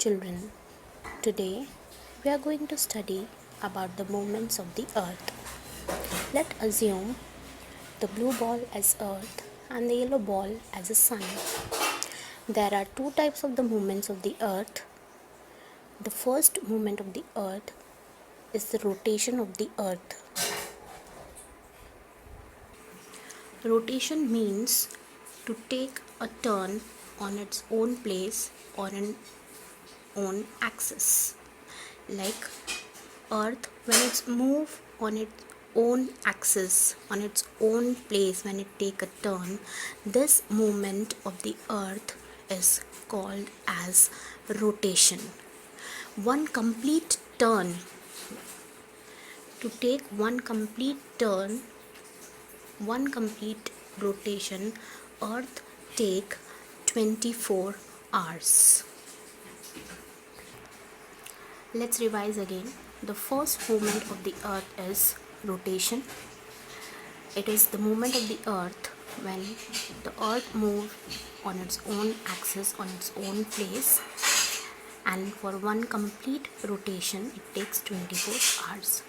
children, today we are going to study about the movements of the earth. Let's assume the blue ball as earth and the yellow ball as a sun. There are two types of the movements of the earth. The first movement of the earth is the rotation of the earth. Rotation means to take a turn on its own place or an own axis. Like earth, when it's move on its own axis, on its own place, when it take a turn, this movement of the earth is called as rotation. One complete turn, to take one complete turn, one complete rotation, earth take 24 hours. Let's revise again. The first movement of the earth is rotation. It is the movement of the earth when the earth moves on its own axis, on its own place, and for one complete rotation it takes 24 hours.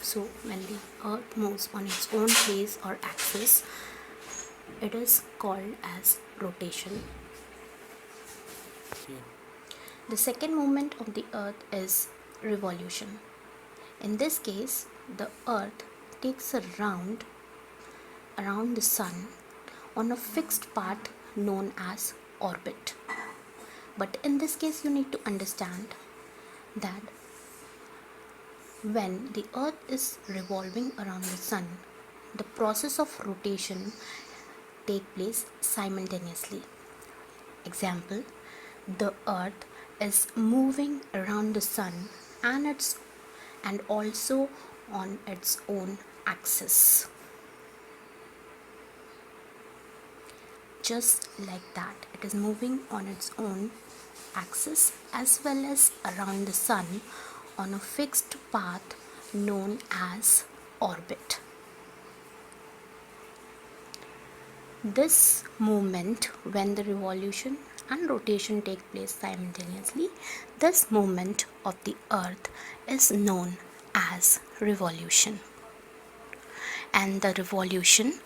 So when the earth moves on its own place or axis, it is called as rotation. The second movement of the earth is revolution. In this case, the earth takes a round around the sun on a fixed path known as orbit. But in this case, you need to understand that when the earth is revolving around the sun, the process of rotation takes place simultaneously. Example, the earth is moving around the sun and also on its own axis. Just like that, it is moving on its own axis as well as around the sun on a fixed path known as orbit. This movement, when the revolution and rotation take place simultaneously, this movement of the earth is known as revolution. And the revolution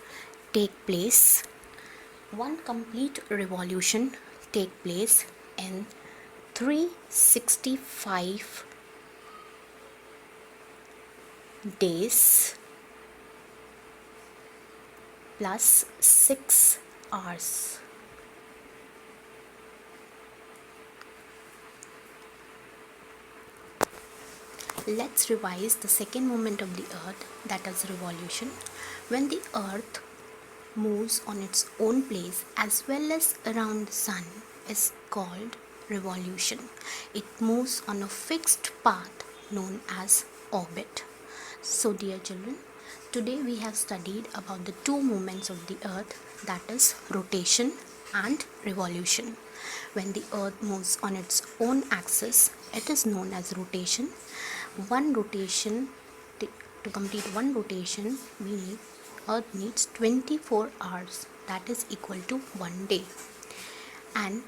one complete revolution take place in 365 days plus 6 hours. Let's revise the second movement of the earth, that is revolution. When the earth moves on its own place as well as around the sun is called revolution. It moves on a fixed path known as orbit. So dear children, today we have studied about the two movements of the earth, that is rotation and revolution. When the earth moves on its own axis, it is known as rotation. To complete one rotation, earth needs 24 hours, that is equal to 1 day. And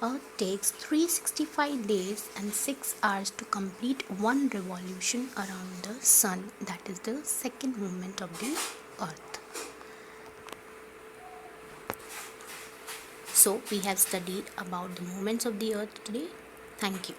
earth takes 365 days and 6 hours to complete one revolution around the sun, that is the second movement of the earth. So we have studied about the movements of the earth today. Thank you.